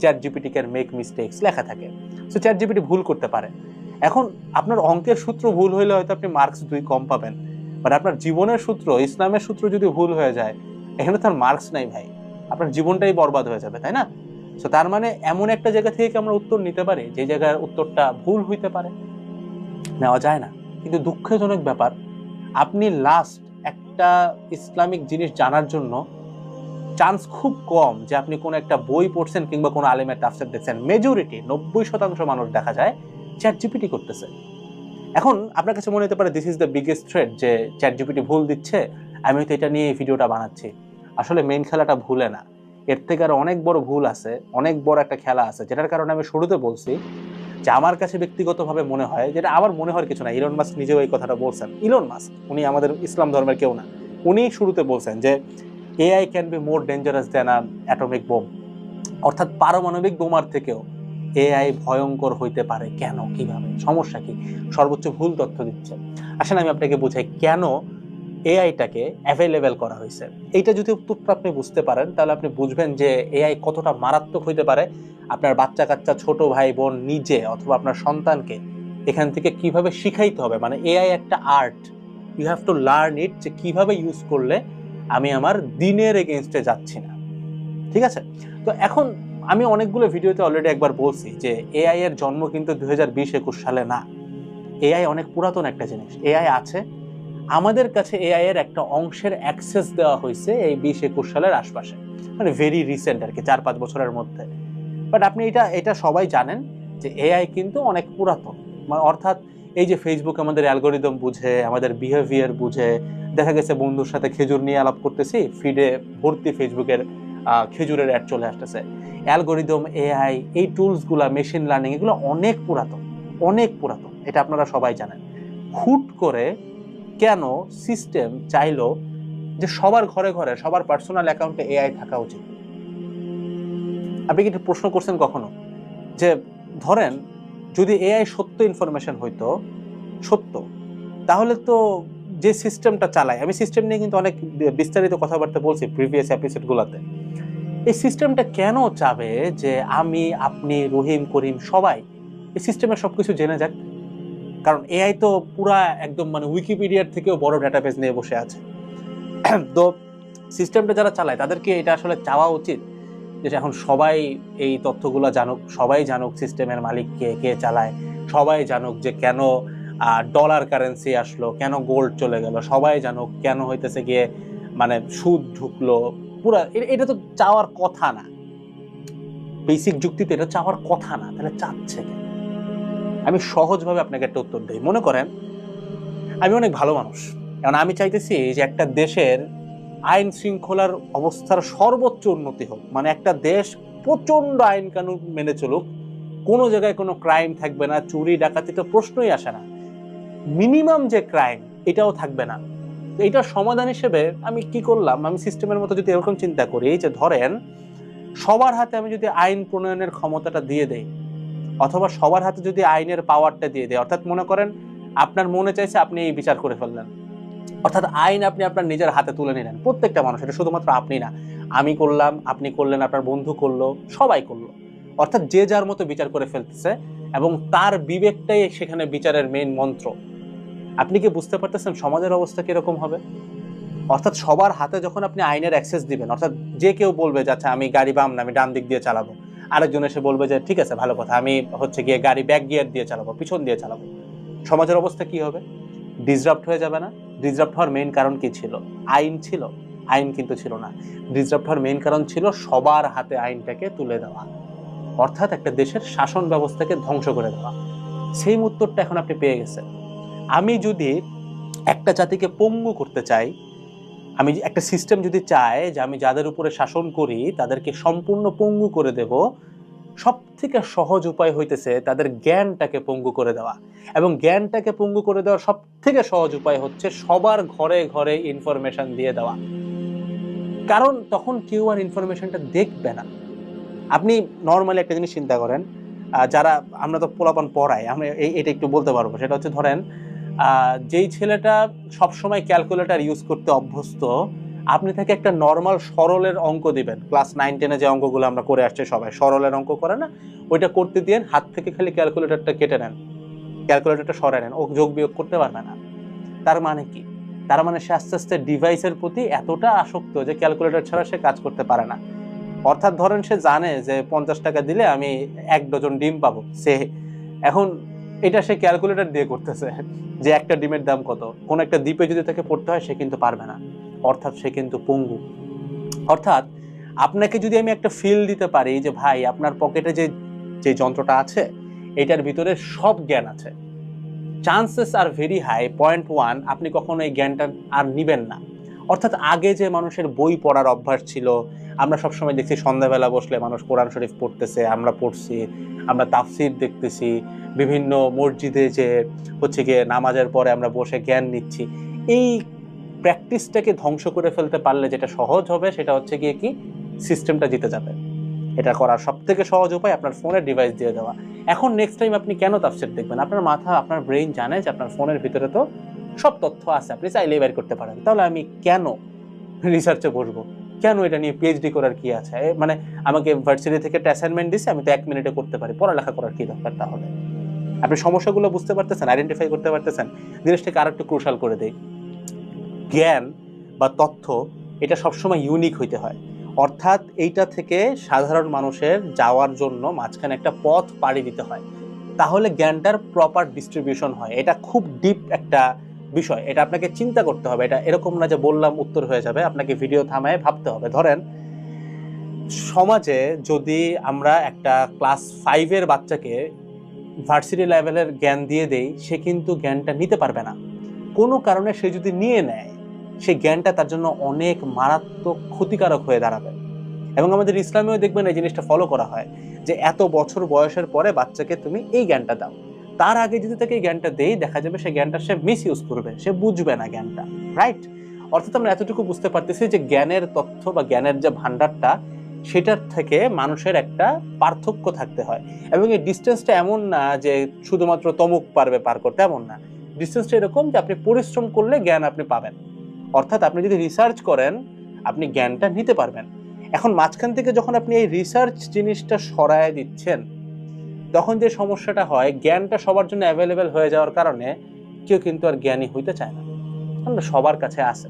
Chat GPT can make mistakes লেখা থাকে। So chat GPT ভুল করতে পারে। এখন আপনার অঙ্কের সূত্র ভুল হইলে হয়তো আপনি মার্কস 2 কম পাবেন, বাট আপনার জীবনের সূত্র, ইসলামের সূত্র যদি ভুল হয়ে যায়, এখানে তো আর মার্কস নাই ভাই, আপনার জীবনটাই বরবাদ হয়ে যাবে, তাই না? সো তার মানে এমন একটা জায়গা থেকে আমরা উত্তর নিতে পারি যে জায়গার উত্তরটা ভুল হইতে পারে, নেওয়া যায় না। কিন্তু দুঃখজনক ব্যাপার, আপনি লাস্ট একটা ইসলামিক জিনিস জানার জন্য চান্স খুব কম যে আপনি কোনো একটা বই পড়ছেন কিংবা কোনো আলেমের তাফসীর দেখছেন। মেজরিটি 90% মানুষ দেখা যায় চ্যাট জিপিটি করতেছে। এখন আপনার কাছে মনে হতে পারে this is the biggest threat, যে চ্যাট জিপিটি ভুল দিচ্ছে, আমি হয়তো এটা নিয়ে এই ভিডিওটা বানাচ্ছি। আসলে মেইন খেলাটা ভুলে না, এর থেকে আরো অনেক বড় ভুল আছে, অনেক বড় একটা খেলা আছে, যেটার কারণে আমি শুরুতে বলছি যে আমার কাছে ব্যক্তিগতভাবে মনে হয়, যেটা আমার মনে হওয়ার কিছু না, ইলন মাস্ক নিজেও এই কথাটা বলছেন। ইলন মাস্ক উনি আমাদের ইসলাম ধর্মের কেউ না, উনি শুরুতে বলছেন যে AI can be more dangerous than an atomic bomb, অর্থাৎ পারমাণবিক বোমার থেকেও এআই ভয়ঙ্কর হইতে পারে। কেন, কিভাবে, সমস্যা কি? সর্বোচ্চ ভুল তথ্য দিচ্ছে। আসলে আমি আপনাকে বুঝাই কেন এআইটাকে অ্যাভেলেবেল করা হয়েছে। এইটা যদি উত্তরটা আপনি বুঝতে পারেন, তাহলে আপনি বুঝবেন যে এআই কতটা মারাত্মক হইতে পারে। আপনার বাচ্চা কাচ্চা, ছোট ভাই বোন নিজে অথবা আপনার সন্তানকে এখান থেকে কিভাবে শিখাইতে হবে। মানে এআই একটা art, you have to learn it, যে কিভাবে ইউজ করলে আমি আমার দিনের এগেইনস্টে যাচ্ছি না। ঠিক আছে? তো এখন আমি অনেকগুলো ভিডিওতে অলরেডি একবার বলছি যে এআই এর জন্ম কিন্তু 2020-21 সালে না। এআই অনেক পুরাতন একটা জিনিস। এআই আছে, আমাদের কাছে এআই এর একটা অংশের অ্যাক্সেস দেওয়া হয়েছে এই 20-21 সালের আশপাশে, মানে ভেরি রিসেন্ট আর কি, 4-5 বছরের মধ্যে। বাট আপনি এটা সবাই জানেন যে এআই কিন্তু অনেক পুরাতন। মানে অর্থাৎ এই যে ফেসবুক আমাদের অ্যালগোরিদম বুঝে, আমাদের বিহেভিয়ার বুঝে, দেখা গেছে বন্ধুর সাথে খেজুর নিয়ে আলাপ করতেছি, ফিডে ভর্তি ফেসবুকের খেজুরের অ্যাড চলে আসতেছে। অ্যালগোরিদম, এআই, এই টুলসগুলা, মেশিন লার্নিং, এগুলো অনেক পুরাতন, অনেক পুরাতন, এটা আপনারা সবাই জানেন। হুট করে কেন সিস্টেম চাইলো যে সবার ঘরে ঘরে, সবার পার্সোনাল অ্যাকাউন্টে এআই থাকা উচিত? আপনি কি প্রশ্ন করছেন কখনো যে ধরেন যদি এআই সত্য ইনফরমেশন হইতো, সত্য, তাহলে তো যে সিস্টেমটা চালায়, আমি সিস্টেম নিয়ে কিন্তু অনেক বিস্তারিত কথাবার্তা বলছি প্রিভিয়াস এপিসোডগুলোতে, এই সিস্টেমটা কেন চাবে যে আমি, আপনি, রহিম, করিম সবাই এই সিস্টেমের সবকিছু জেনে যাক? কারণ এআই তো পুরা একদম মানে উইকিপিডিয়ার থেকেও বড় ডাটাবেস নিয়ে বসে আছে। তো সিস্টেমটা যারা চালায় তাদেরকে এটা আসলে চাওয়া উচিত যে এখন সবাই এই তথ্যগুলো জানুক, সবাই জানুক সিস্টেমের মালিক কে, কে চালায়, সবাই জানুক যে কেন ডলার কারেন্সি আসলো, কেন গোল্ড চলে গেল, সবাই জানুক কেন হইতেছে গিয়ে মানে সুদ ঢুকলো। পুরা এটা তো চাওয়ার কথা না, বেসিক যুক্তিতে এটা চাওয়ার কথা না, তাহলে চাচ্ছে কেন? আমি সহজভাবে আপনাকে একটা উত্তর দিই। মনে করেন আমি অনেক ভালো মানুষ, কারণ আমি চাইতেছি যে একটা দেশের আইন শৃঙ্খলার অবস্থার সর্বোচ্চ উন্নতি হোক, মানে একটা দেশ প্রচন্ড আইন কানুন মেনে চলুক, কোনো জায়গায় কোনো ক্রাইম থাকবে না, চুরি ডাকাতি তো প্রশ্নই আসে না, মিনিমাম যে ক্রাইম এটাও থাকবে না। তো এটার সমাধান হিসেবে আমি কি করলাম, আমি সিস্টেমের মতো যদি এরকম চিন্তা করি যে ধরেন সবার হাতে আমি যদি আইন প্রণয়নের ক্ষমতাটা দিয়ে দেই, অথবা সবার হাতে যদি আইনের পাওয়ারটা দিয়ে দেয়, অর্থাৎ মনে করেন আপনার মনে চাইছে আপনি এই বিচার করে ফেললেন, অর্থাৎ আইন আপনি আপনার নিজের হাতে তুলে নিলেন। প্রত্যেকটা মানুষ, এটা শুধুমাত্র আপনি না, আমি করলাম, আপনি করলেন, আপনার বন্ধু করলো, সবাই করলো, অর্থাৎ যে যার মতো বিচার করে ফেলতেছে এবং তার বিবেকটাই সেখানে বিচারের মেইন মন্ত্র। আপনি কি বুঝতে পারতেছেন সমাজের অবস্থা কিরকম হবে? অর্থাৎ সবার হাতে যখন আপনি আইনের অ্যাক্সেস দিবেন, অর্থাৎ যে কেউ বলবে যে আচ্ছা আমি গাড়ি বাম না, আমি ডান দিক দিয়ে চালাবো, আরেকজন এসে বলবে যে ঠিক আছে ভালো কথা, আমি হচ্ছে গিয়ে গাড়ি ব্যাক গিয়ার দিয়ে চালাবো, পিছন দিয়ে চালাবো, সমাজের অবস্থা কি হবে? ডিসরাপ্ট হয়ে যাবে না? ডিসরাপ্ট হওয়ার মেইন কারণ কি ছিল? আইন ছিল? আইন কিন্তু ছিল না। ডিসরাপ্ট হওয়ার মেইন কারণ ছিল সবার হাতে আইনটাকে তুলে দেওয়া, অর্থাৎ একটা দেশের শাসন ব্যবস্থাকে ধ্বংস করে দেওয়া। সেই উত্তরটা এখন আপনি পেয়ে গেছেন। আমি যদি একটা জাতিকে পঙ্গু করতে চাই, আমি একটা সিস্টেম যদি চাই যে আমি যাদের উপরে শাসন করি তাদেরকে সম্পূর্ণ পঙ্গু করে দেব, সব থেকে সহজ উপায় হইতেছে তাদের জ্ঞানটাকে পঙ্গু করে দেওয়া। এবং জ্ঞানটাকে পঙ্গু করে দেওয়ার সব থেকে সহজ উপায় হচ্ছে সবার ঘরে ঘরে ইনফরমেশন দিয়ে দেওয়া, কারণ তখন কেউ আর ইনফরমেশনটা দেখবে না। আপনি নর্মালি একটা জিনিস চিন্তা করেন, যারা আমরা তো পোলাপান পড়াই, আমরা এটা একটু বলতে পারবো, সেটা হচ্ছে ধরেন যেই ছেলেটা সবসময় ক্যালকুলেটর ইউজ করতে অভ্যস্ত, আপনি তাকে একটা নর্মাল সরলের অঙ্ক দিবেন, ক্লাস 9-10 যে অঙ্কগুলো আমরা করে আসছি সবাই, সরলের অঙ্ক করে না, ওইটা করতে দিয়ে হাত থেকে খালি ক্যালকুলেটরটা কেটে নেন, ক্যালকুলেটরটা সরাই নেন, ও যোগ বিয়োগ করতে পারবে না। তার মানে কি? তার মানে সে আস্তে আস্তে ডিভাইসের প্রতি এতটা আসক্ত যে ক্যালকুলেটর ছাড়া সে কাজ করতে পারে না। অর্থাৎ ধরেন সে জানে যে 50 টাকা দিলে আমি 1 ডজন ডিম পাবো, সে এখন এটা সে ক্যালকুলেটর দিয়ে করতেছে যে একটা ডিমের দাম কত। কোন একটা দ্বীপে যদি তাকে পড়তে হয় সে কিন্তু পারবে না, অর্থাৎ সে কিন্তু পঙ্গু। অর্থাৎ আপনাকে যদি আমি একটা ফিল দিতে পারি যে ভাই আপনার পকেটে যে যে যন্ত্রটা আছে এটার ভিতরে সব জ্ঞান আছে, চান্সেস আর ভেরি হাই 0.1 আপনি কখনো এই জ্ঞানটা আর নিবেন না। অর্থাৎ আগে যে মানুষের বই পড়ার অভ্যাস ছিল, আমরা সবসময় দেখছি সন্ধ্যাবেলা বসলে মানুষ কোরআন শরীফ পড়তেছে, আমরা পড়ছি, আমরা তাফসির দেখতেছি, বিভিন্ন মসজিদে যে হচ্ছে গিয়ে নামাজের পরে আমরা বসে জ্ঞান নিচ্ছি। এই প্র্যাকটিসটাকে ধ্বংস করে ফেলতে পারলে যেটা সহজ হবে সেটা হচ্ছে গিয়ে কি, সিস্টেমটা জিতে যাবে। এটা করার সব থেকে সহজ উপায় আপনার ফোনের ডিভাইস দিয়ে দেওয়া। এখন নেক্সট টাইম আপনি কেন তাফসীর দেখবেন? আপনার মাথা, আপনার ব্রেইন জানে যে আপনার ফোনের ভিতরে তো সব তথ্য আছে, আপনি চাইলেই বের করতে পারেন। তাহলে আমি কেন রিসার্চে বসবো? কেন এটা নিয়ে পিএইচডি করার কি আছে? মানে আমাকে ভার্সিটি থেকে একটা অ্যাসাইনমেন্ট দিছে, আমি তো 1 মিনিটে করতে পারি, পড়ালেখা করার কি দরকার? তাহলে আপনি সমস্যাগুলো বুঝতে পারতেছেন, আইডেন্টিফাই করতে পারতেছেন। জিনিসটাকে আরেকটু ক্রুশাল করে দেই, জ্ঞান বা তথ্য এটা সবসময় ইউনিক হইতে হয়। অর্থাৎ এইটা থেকে সাধারণ মানুষের যাওয়ার জন্য মাঝখানে একটা পথ পাড়ি দিতে হয়, তাহলে জ্ঞানটার প্রপার ডিস্ট্রিবিউশন হয়। এটা খুব ডিপ একটা বিষয়, এটা আপনাকে চিন্তা করতে হবে। এটা এরকম না যে বললাম উত্তর হয়ে যাবে, আপনাকে ভিডিও থামায় ভাবতে হবে। ধরেন সমাজে যদি আমরা একটা ক্লাস 5-এর বাচ্চাকে ভার্সিটি লেভেলের জ্ঞান দিয়ে দেই, সে কিন্তু জ্ঞানটা নিতে পারবে না। কোনো কারণে সে যদি নিয়ে নেয়, সেই জ্ঞানটা তার জন্য অনেক মারাত্মক ক্ষতিকারক হয়ে দাঁড়াবে। এবং আমাদের ইসলামেও দেখবেন এই জিনিসটা ফলো করা হয় যে এত বছর বয়সের পরে বাচ্চাকে তুমি এই জ্ঞানটা দাও, তার আগে যদি তাকে এই জ্ঞানটা দেই, দেখা যাবে সে জ্ঞানটা সে মিস ইউজ করবে, সে বুঝবে না জ্ঞানটা, রাইট? অর্থাৎ আমরা এতটুকু বুঝতে পারতেছি যে জ্ঞানের তথ্য বা জ্ঞানের যে ভান্ডারটা, সেটার থেকে মানুষের একটা পার্থক্য থাকতে হয়। এবং এই ডিস্টেন্সটা এমন না যে শুধুমাত্র তমুক পারবে পার করতে, এমন না। ডিস্টেন্সটা এরকম যে আপনি পরিশ্রম করলে জ্ঞান আপনি পাবেন। অর্থাৎ আপনি যদি রিসার্চ করেন, আপনি জ্ঞানটা নিতে পারবেন। এখন মাঝখান থেকে যখন আপনি এই রিসার্চ জিনিসটা সরায় দিচ্ছেন, তখন যে সমস্যাটা হয়, জ্ঞানটা সবার জন্য অ্যাভেলেবেল হয়ে যাওয়ার কারণে কেউ কিন্তু আর জ্ঞানী হইতে চায় না। আমরা সবার কাছে আছে।